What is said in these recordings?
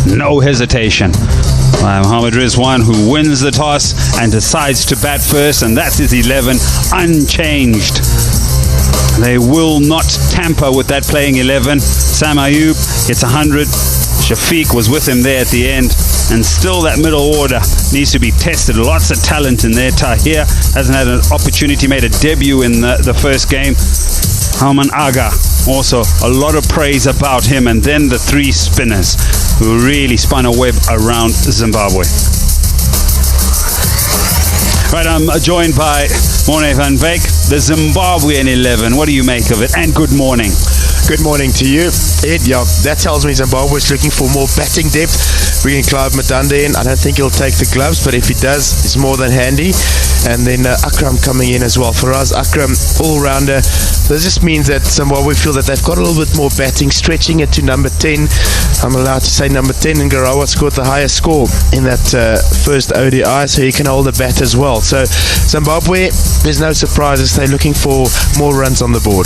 no hesitation. Mohamed Rizwan, who wins the toss and decides to bat first, and that's his 11, unchanged. They will not tamper with that playing 11. Sam Ayub gets 100. Shafiq was with him there at the end, and still that middle order needs to be tested. Lots of talent in there. Tahir hasn't had an opportunity, made a debut in the first game. Halman Aga, also a lot of praise about him, and then the three spinners who really spun a web around Zimbabwe. Right, I'm joined by Morne van Wyk, the Zimbabwean 11. What do you make of it? And good morning. Good morning to you, Ed. Yeah, that tells me Zimbabwe is looking for more batting depth. Bringing Clive Madande in. I don't think he'll take the gloves, but if he does, it's more than handy. And then Akram coming in as well. For us, Akram, all-rounder. This just means that Zimbabwe feel that they've got a little bit more batting, stretching it to number 10. I'm allowed to say number 10, and Garawa scored the highest score in that first ODI, so he can hold the bat as well. So Zimbabwe, there's no surprises. They're looking for more runs on the board.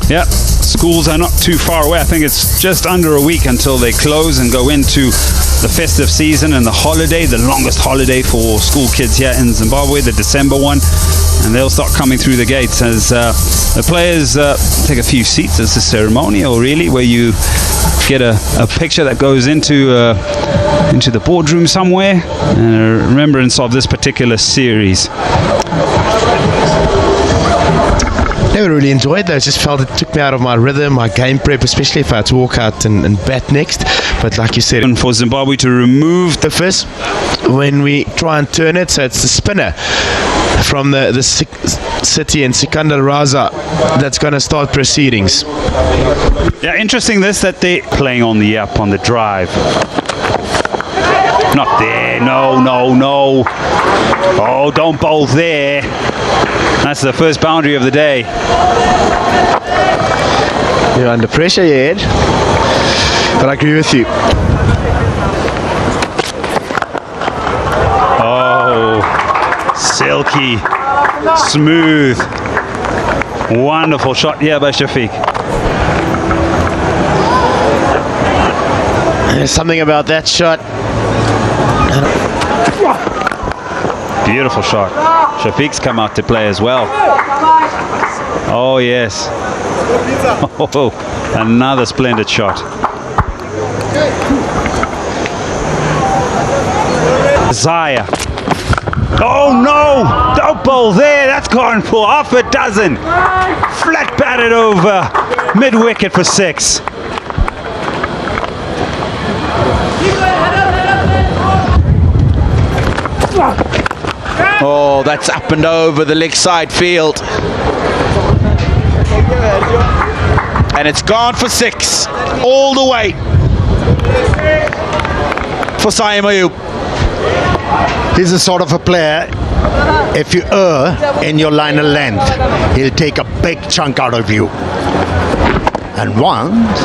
Yeah, schools are not too far away. I think it's just under a week until they close and go into the festive season and the holiday, the longest holiday for school kids here in Zimbabwe, the December one. And they'll start coming through the gates as the players take a few seats. It's a ceremonial, really, where you get a picture that goes into the boardroom somewhere in remembrance of this particular series. Never really enjoyed those. Just felt it took me out of my rhythm, my game prep, especially if I had to walk out and bat next. But like you said, and for Zimbabwe to remove the first, when we try and turn it, so it's the spinner from the city in Sikandar Raza that's going to start proceedings. Yeah, interesting this, that they're playing on the up, on the drive. Not there, no. Oh, don't bowl there. That's the first boundary of the day. You're under pressure, Ed. But I agree with you. Oh, silky, smooth, wonderful shot here by Shafiq. There's something about that shot. Beautiful shot. Shafiq's come out to play as well. Oh, yes. Oh, another splendid shot. Zaya. Oh, no! Don't bowl there. That's gone for half a dozen. Flat batted over. Mid-wicket for 6. Oh, that's up and over the leg side field. And it's gone for 6. All the way. For Sam Ayub. He's the sort of a player, if you err in your line of length, he'll take a big chunk out of you. And once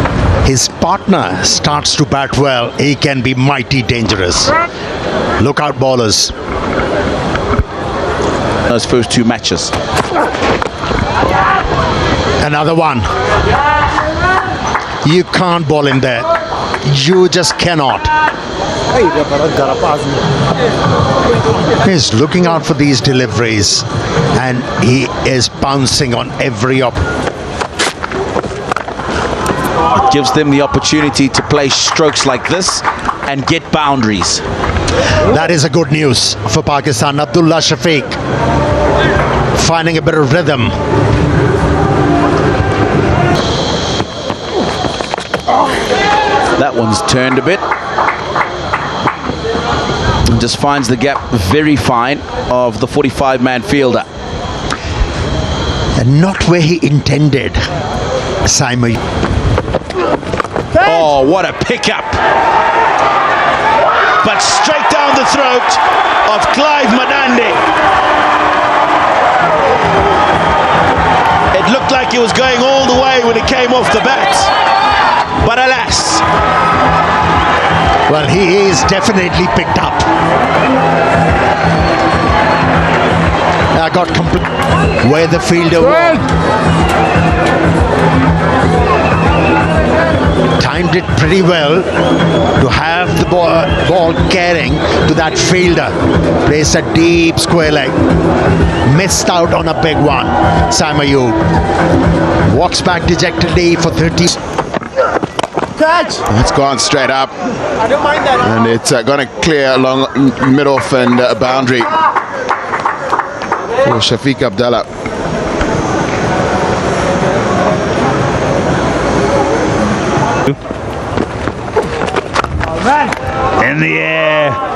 his partner starts to bat well, he can be mighty dangerous. Look out, bowlers. Those first 2 matches. Another one. You can't bowl him there. You just cannot. He's looking out for these deliveries, and he is bouncing on every It gives them the opportunity to play strokes like this and get boundaries. That is a good news for Pakistan. Abdullah Shafiq finding a bit of rhythm. That one's turned a bit. And just finds the gap very fine of the 45-man fielder. And not where he intended, Simon. Oh, what a pickup. But straight down the throat of Clive Madande. It looked like it was going all the way when it came off the bat. But alas. Well, he is definitely picked up. I got complete where the fielder was. timed it pretty well to have the ball carrying to that fielder. Placed a deep square leg. Missed out on a big one. Sam Ayub walks back dejectedly for 30. It's gone straight up. I don't mind that. And it's going to clear along mid-off and boundary for Shafiq Abdallah.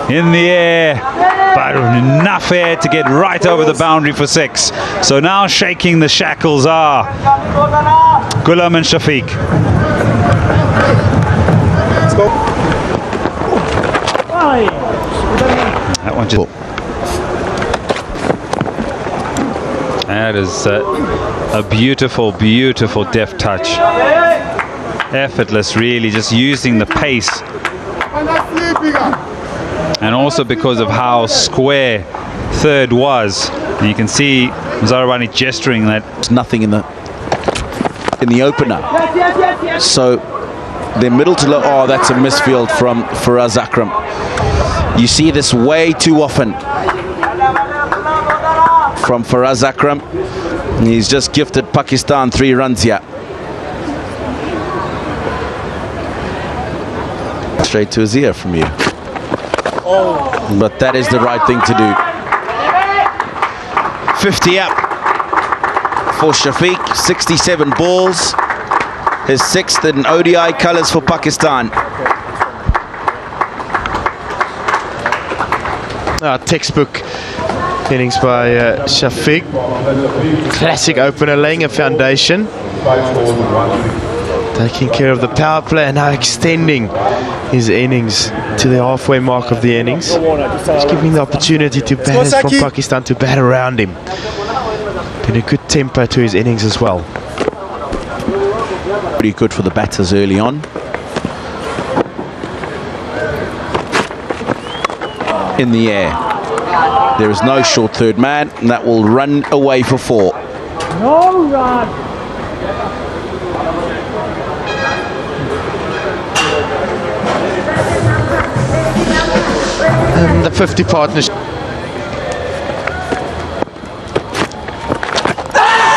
In the air, but enough air to get right over the boundary for 6. So now shaking the shackles are Ghulam and Shafiq. That one just... That is a beautiful, beautiful deft touch. Effortless, really, just using the pace. And also because of how square third was. And you can see Zarawani gesturing that. There's nothing in the opener. So they're middle to low. Oh, that's a misfield from Faraz Akram. You see this way too often from Faraz Akram. He's just gifted Pakistan 3 runs here. Straight to his ear from you. But that is the right thing to do. 50 up for Shafiq, 67 balls. His 6th in ODI colours for Pakistan. Textbook innings by Shafiq. Classic opener, laying a foundation. Taking care of the power play and now extending his innings to the halfway mark of the innings. Just giving the opportunity to batters from Pakistan to bat around him. Been a good tempo to his innings as well. Pretty good for the batters early on. In the air. There is no short third man, and that will run away for 4. No run. And the 50 partnership.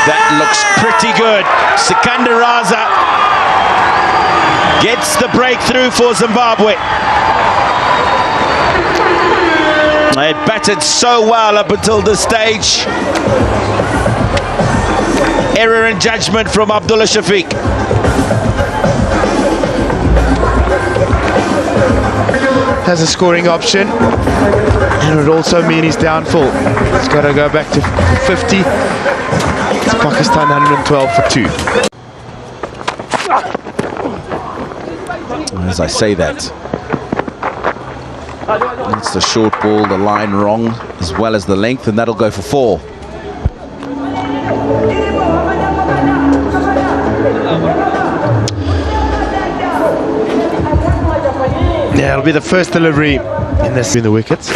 That looks pretty good. Sikandar Raza gets the breakthrough for Zimbabwe. They batted so well up until this stage. Error in judgment from Abdullah Shafiq. Has a scoring option, and it would also mean his downfall. He's got to go back to 50. It's Pakistan 112 for 2. As I say that, it's the short ball, the line wrong, as well as the length, and that'll go for 4. Yeah, it'll be the first delivery in this in the wickets.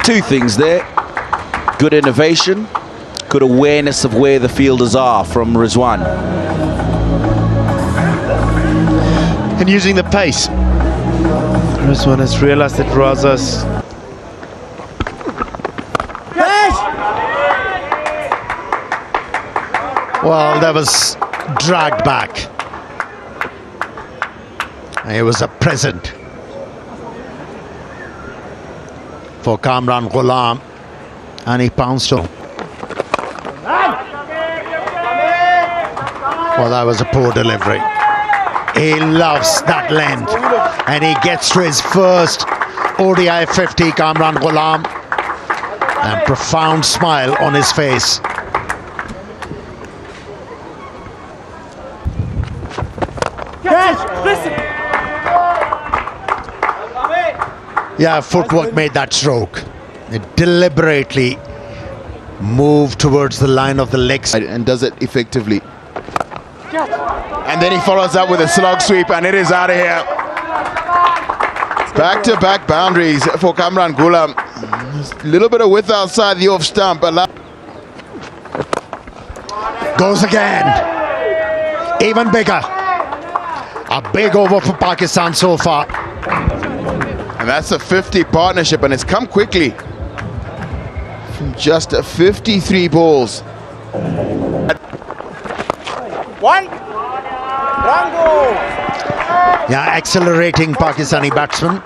Two things there. Good innovation, good awareness of where the fielders are from Rizwan. And using the pace. Rizwan has realized that Raza's... Well, that was dragged back. It was a present for Kamran Ghulam, and he pounced on. Well, that was a poor delivery. He loves that length, and he gets to his first ODI 50, Kamran Ghulam, and profound smile on his face. Yeah, footwork made that stroke. It deliberately moved towards the line of the legs And does it effectively. And then he follows up with a slog sweep, and it is out of here. Back-to-back boundaries for Kamran Ghulam. A little bit of width outside the off stump. Goes again. Even bigger. A big over for Pakistan so far. And that's a 50 partnership, and it's come quickly. From just 53 balls. One. Rango. Yeah, accelerating Pakistani batsman.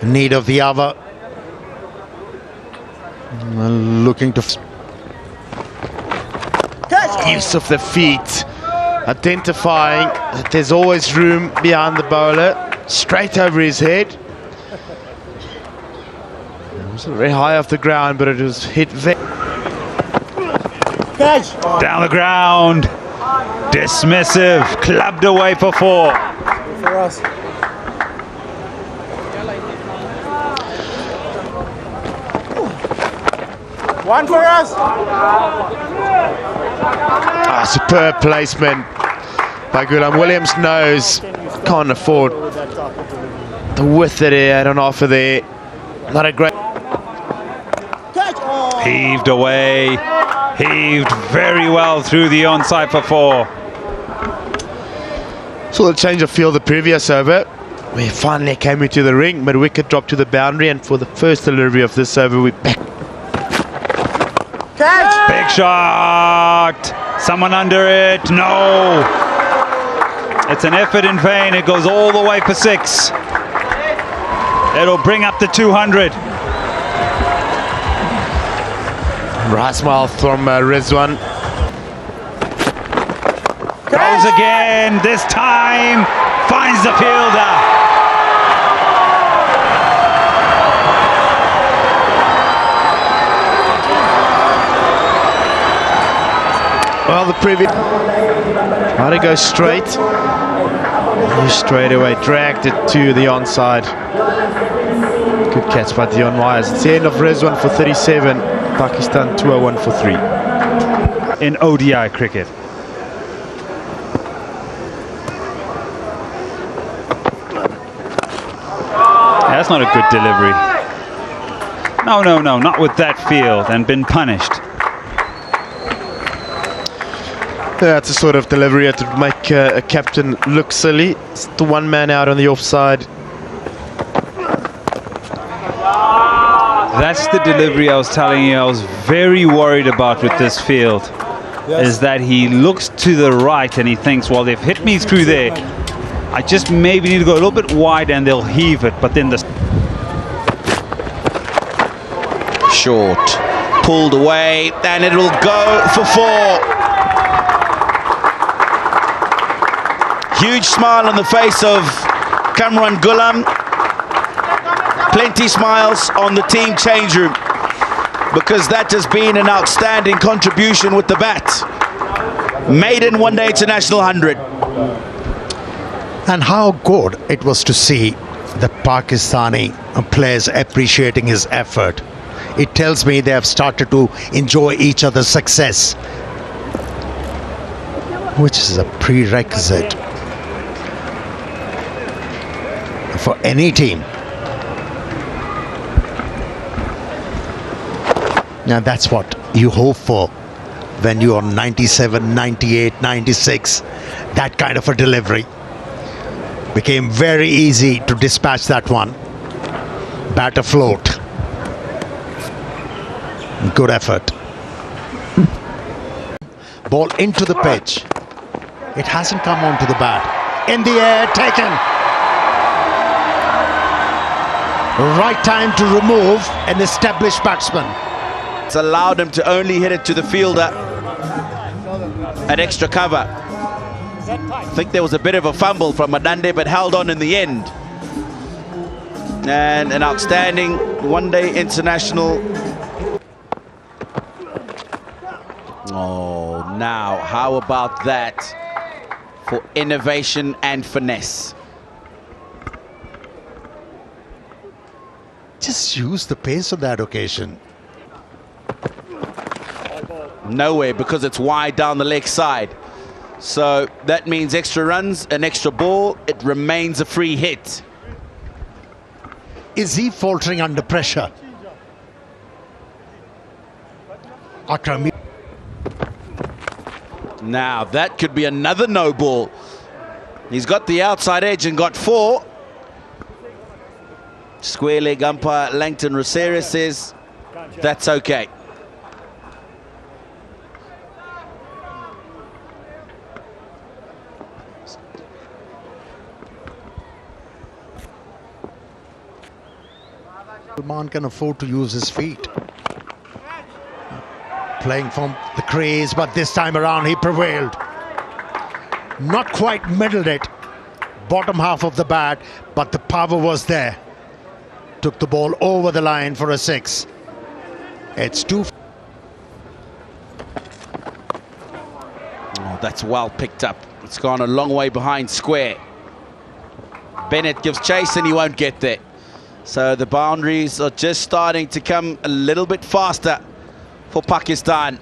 Need of the hour. Looking to... Use of the feet, identifying that there's always room behind the bowler, straight over his head. It was very high off the ground, but it was hit very... Down the ground. Dismissive. Clubbed away for 4. For us. One for us. Superb placement by Ghulam. Williams knows can't afford the width that he had on offer there. Not a great... Heaved away. Heaved very well through the onside for 4. Saw the change of field the previous over. We finally came into the ring, but wicket dropped to the boundary, and for the first delivery of this over, we back. Big shot. Someone under it. No. It's an effort in vain. It goes all the way for 6. It'll bring up the 200. Right mouth from Rizwan. Goes again. This time finds the fielder. Well, the previous... How to go straight. He straight away dragged it to the onside. Good catch by Dion Wires. It's the end of Rizwan for 37. Pakistan 201 for 3. In ODI cricket. That's not a good delivery. No, not with that field, and been punished. Yeah, it's a sort of delivery that would make a captain look silly. It's the one man out on the offside. That's the delivery I was telling you I was very worried about with this field. Yes. Is that he looks to the right and he thinks, well, they've hit me through there. I just maybe need to go a little bit wide and they'll heave it. But then the... Short. Pulled away, and it will go for 4. Huge smile on the face of Kamran Ghulam. Plenty smiles on the team change room, because that has been an outstanding contribution with the bat. Maiden one-day international 100. And how good it was to see the Pakistani players appreciating his effort. It tells me they have started to enjoy each other's success, which is a prerequisite for any team. Now that's what you hope for when you are 97, 98, 96. That kind of a delivery. Became very easy to dispatch that one. Bat afloat. Good effort. Ball into the pitch. It hasn't come onto the bat. In the air, taken. Right time to remove an established batsman. It's allowed him to only hit it to the fielder at extra cover. I think there was a bit of a fumble from Madande, but held on in the end. And an outstanding one-day international. Oh, now how about that for innovation and finesse? Just use the pace on that occasion. Nowhere, because it's wide down the leg side. So that means extra runs, an extra ball. It remains a free hit. Is he faltering under pressure? Akram. Now, that could be another no ball. He's got the outside edge and got 4. Square leg umpire Langton Rosera says that's okay. Man can afford to use his feet. Playing from the crease, but this time around he prevailed. Not quite middled it, bottom half of the bat, but the power was there. Took the ball over the line for a 6. It's 2. Oh, that's well picked up. It's gone a long way behind square. Bennett gives chase and he won't get there. So the boundaries are just starting to come a little bit faster for Pakistan.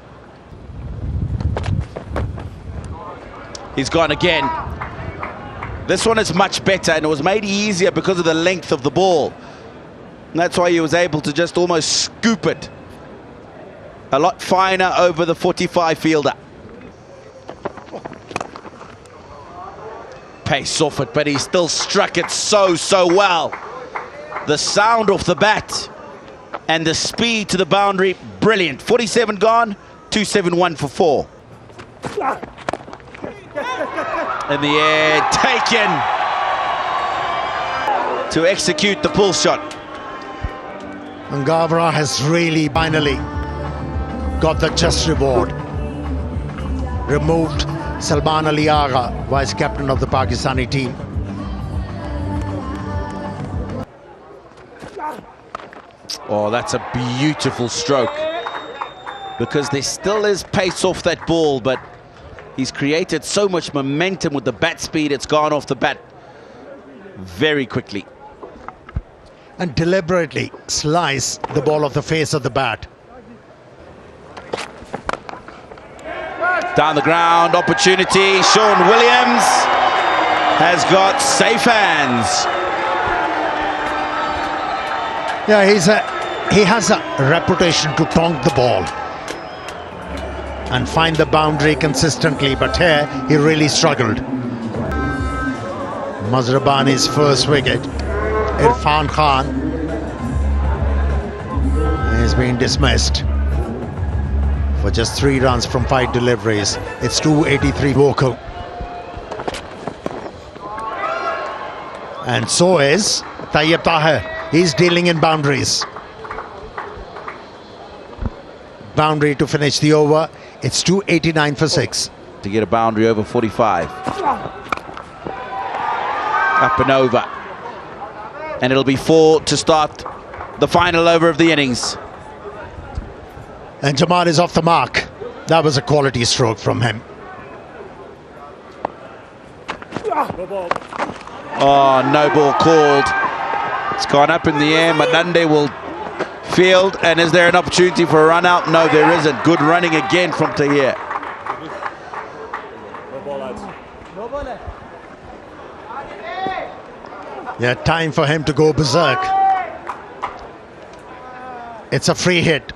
He's gone again. This one is much better, and it was made easier because of the length of the ball. And that's why he was able to just almost scoop it a lot finer over the 45 fielder. Pace off it, but he still struck it so well. The sound off the bat and the speed to the boundary, brilliant. 47 gone, 271 for 4. In the air, taken to execute the pull shot. And Gavra has really finally got the just reward. Removed Salman Ali Agha, vice captain of the Pakistani team. Oh, that's a beautiful stroke, because there still is pace off that ball, but he's created so much momentum with the bat speed. It's gone off the bat very quickly. And deliberately slice the ball off the face of the bat. Down the ground, opportunity. Sean Williams has got safe hands. Yeah, he has a reputation to tonk the ball and find the boundary consistently, but here he really struggled. Mazrabani's first wicket. Irfan Khan has been dismissed for just 3 runs from 5 deliveries. It's 283 vocal. And so is Tayyib Tahir. He's dealing in boundaries. Boundary to finish the over. It's 289 for 6. To get a boundary over 45. Up and over. And it'll be 4 to start the final over of the innings. And Jamal is off the mark. That was a quality stroke from him. Oh, no ball called. It's gone up in the air. Madande will field. And is there an opportunity for a run out? No, there isn't. Good running again from Tahir. Yeah, time for him to go berserk. It's a free hit.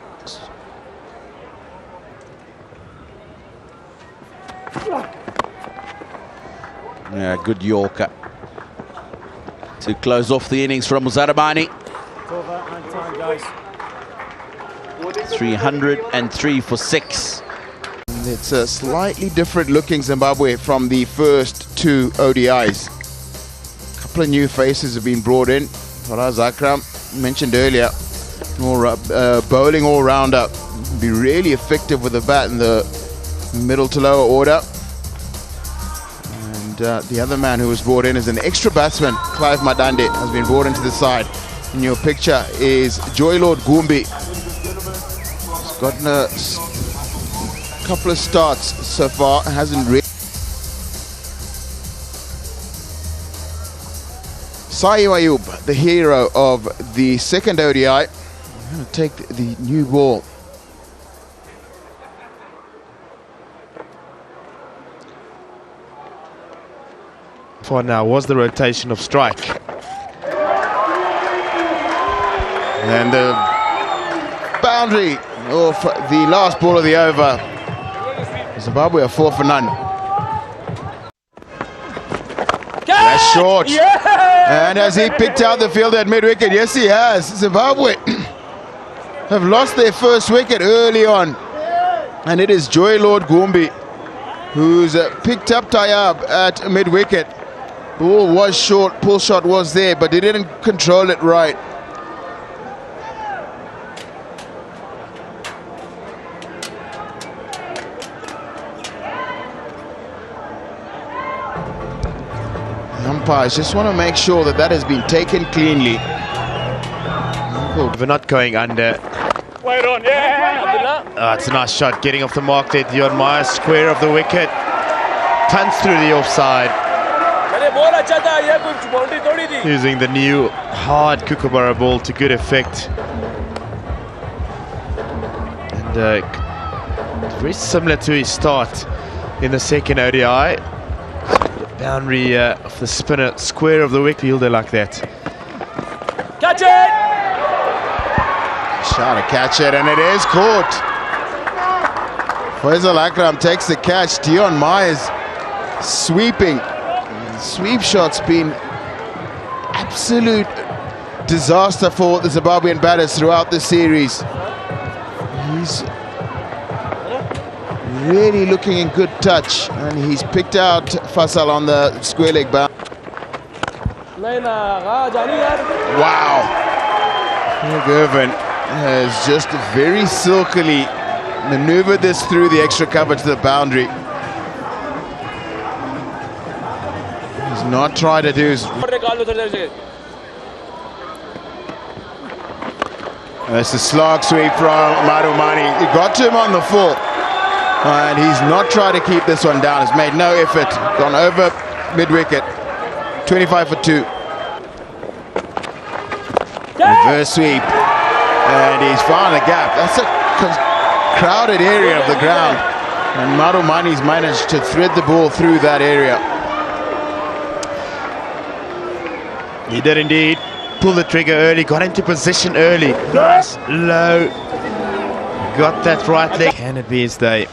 Yeah, good Yorker to close off the innings from Zarabani. 303 for 6. It's a slightly different looking Zimbabwe from the first 2 ODIs. A couple of new faces have been brought in. Faraz Akram, mentioned earlier, more bowling all-rounder. Be really effective with the bat in the middle to lower order. And the other man who was brought in is an extra batsman. Clive Madande has been brought into the side. In your picture is Joy Lord Goombi. He's gotten a couple of starts so far, hasn't really. Sayu Ayub, the hero of the second ODI, going to take the new ball. For now was the rotation of strike. And the boundary off the last ball of the over. Zimbabwe are 4 for none. That's short. And has he picked out the field at mid-wicket? Yes, he has. Zimbabwe have lost their first wicket early on. And it is Joy Lord Gumbi who's picked up Tayyab at mid-wicket. Ball was short, pull shot was there, but he didn't control it right. Umpires just want to make sure that that has been taken cleanly. We're not going under. It's a nice shot, getting off the mark there. Dion Myers, square of the wicket. Punts through the offside. Using the new hard Kookaburra ball to good effect. And very similar to his start in the second ODI. Boundary of the spinner, square of the wicket, fielder like that. Catch it! Trying to catch it, and it is caught. Faisal Akram takes the catch. Dion Myers sweeping. Sweep shot's been absolute disaster for the Zimbabwean batters throughout the series. He's really looking in good touch, and he's picked out Faisal on the square leg bound. Wow. Craig Irvin has just very silkily maneuvered this through the extra cover to the boundary. He's not tried to do. That's a slog sweep from Marumani. He got to him on the full. And he's not tried to keep this one down. He's made no effort. Gone over mid-wicket. 25 for 2. Reverse sweep. And he's found a gap. That's a crowded area of the ground. And Marumani's managed to thread the ball through that area. He did indeed. Pull the trigger early, got into position early. Nice, low. Got that right leg. Can it be his day?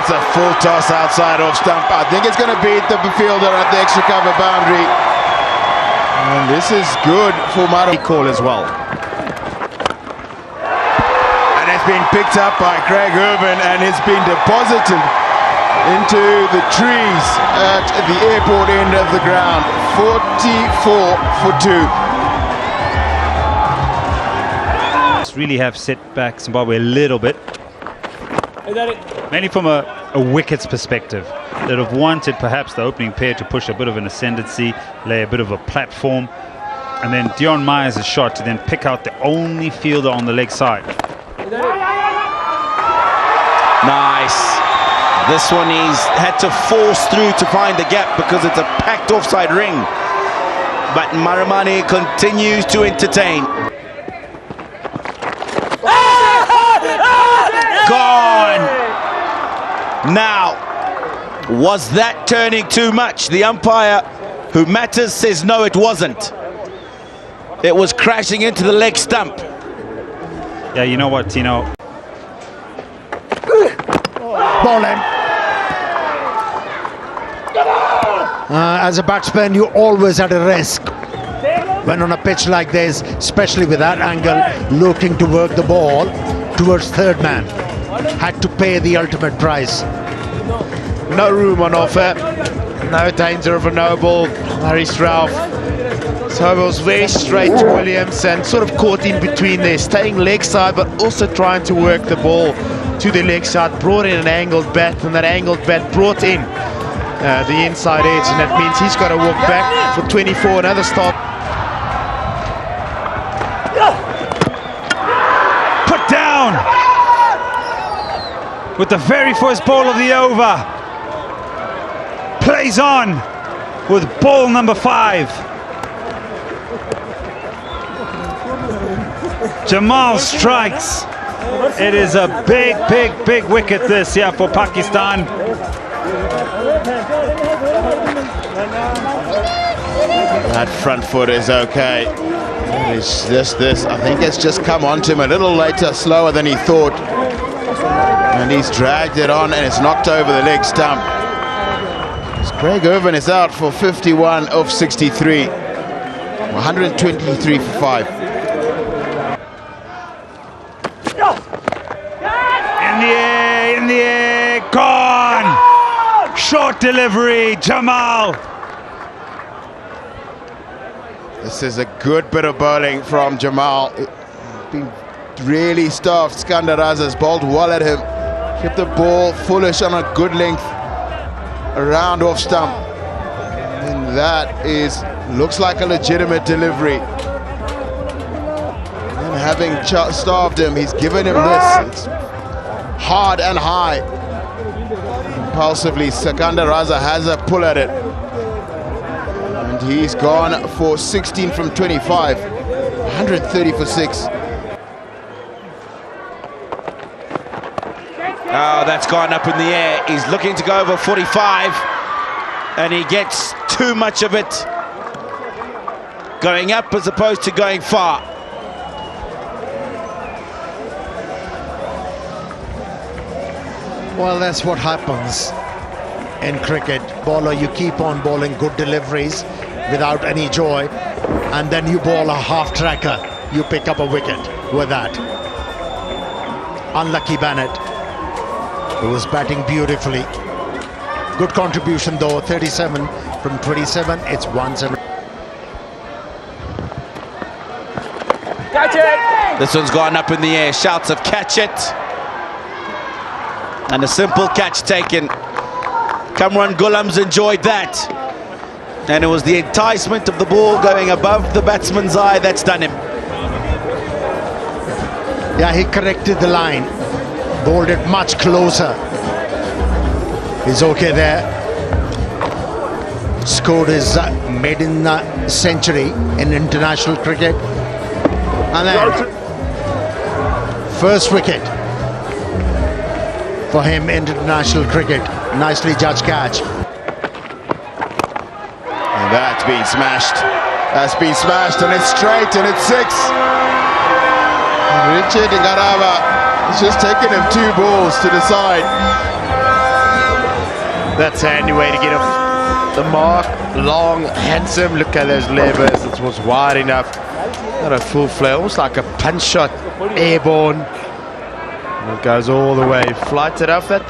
That's a full toss outside off stump. I think it's going to beat the fielder at the extra cover boundary. And this is good for Maru. Call as well. And it's been picked up by Craig Irvin, and it's been deposited into the trees at the airport end of the ground. 44 for 2. Really have set back Zimbabwe a little bit, mainly from a wicket's perspective. They'd have wanted perhaps the opening pair to push a bit of an ascendancy, lay a bit of a platform, and then Dion Myers' shot to then pick out the only fielder on the leg side. Nice. This one he's had to force through to find the gap because it's a packed offside ring. But Marumani continues to entertain. Gone! Now, was that turning too much? The umpire who matters says no, it wasn't. It was crashing into the leg stump. Yeah, you know what, Tino? Bowling. As a batsman, you always at a risk when on a pitch like this, especially with that angle, looking to work the ball towards third man. Had to pay the ultimate price. No room on offer. No danger of a no ball. Harris Ralph. So it was very straight to Williams and sort of caught in between there, staying leg side but also trying to work the ball to the leg side. Brought in an angled bat, and that angled bat brought in the inside edge, and that means he's got to walk back for 24. Another start. Put down with the very first ball of the over. Plays on with ball number 5. Jamal strikes. It is a big wicket this here for Pakistan. That front foot is okay. It's just this. I think it's just come onto him a little later, slower than he thought. And he's dragged it on and it's knocked over the leg stump. Craig Irvin is out for 51 of 63. 123 for 5. In the air, gone! Short delivery, Jamal. This is a good bit of bowling from Jamal. Been really stuffed. Skandaraza's bowled well at him. Hit the ball foolish on a good length around off stump. And that looks like a legitimate delivery. And having starved him, he's given him this. It's hard and high. Impulsively, Skandaraza has a pull at it. And he's gone for 16 from 25. 130 for 6. Oh, that's gone up in the air. He's looking to go over 45, and he gets too much of it going up as opposed to going far. Well, that's what happens in cricket. Bowler, you keep on bowling good deliveries without any joy, and then you bowl a half tracker. You pick up a wicket with that. Unlucky Bennett, who was batting beautifully. Good contribution though, 37 from 27. It's 1-7. Catch it! This one's gone up in the air. Shouts of catch it. And a simple catch taken. Kamran Ghulam's enjoyed that. And it was the enticement of the ball going above the batsman's eye that's done him. Yeah, he corrected the line. Bowled it much closer. He's okay there. Scored his maiden century in international cricket. And then first wicket for him in international cricket. Nicely judged catch. And that's been smashed. That's been smashed, and it's straight, and it's 6. Richard Ngarava has just taken him 2 balls to the side. That's a handy way to get off the mark. Long, handsome. Look at those levers. It was wide enough. Not a full flare, almost like a punch shot, airborne. And it goes all the way. Flighted off. That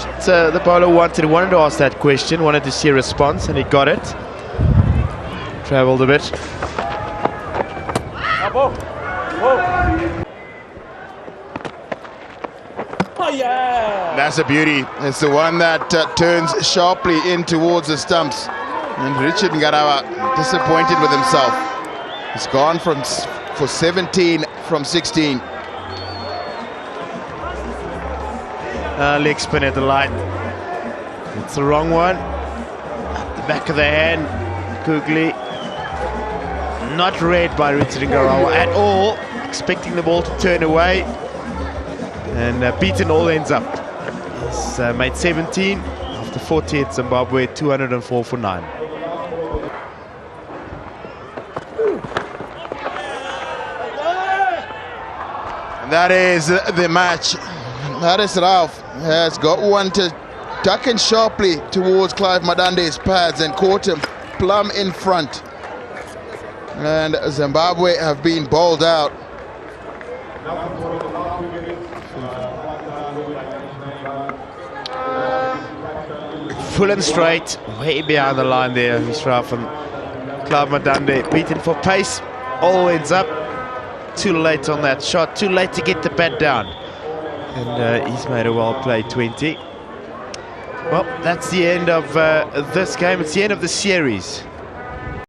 the bowler wanted to ask that question, wanted to see a response, and he got it. Travelled a bit. Oh, yeah! That's a beauty. It's the one that turns sharply in towards the stumps. And Richard Ngarava disappointed with himself. He's gone for 17 from 16. Leg spin at the line. It's the wrong one. The back of the hand. Googly. Not read by Richard Ngarava at all. Expecting the ball to turn away. And beaten all ends up. He's made 17 after 40 at Zimbabwe, 204 for 9. And that is the match. Haris Rauf has got one to duck in sharply towards Clive Madande's pads and caught him plumb in front. And Zimbabwe have been bowled out. Full and straight, way behind the line there. Haris Rauf and Clive Madande beaten for pace. All ends up. Too late on that shot, too late to get the bat down. And he's made a well-played 20. Well, that's the end of this game. It's the end of the series.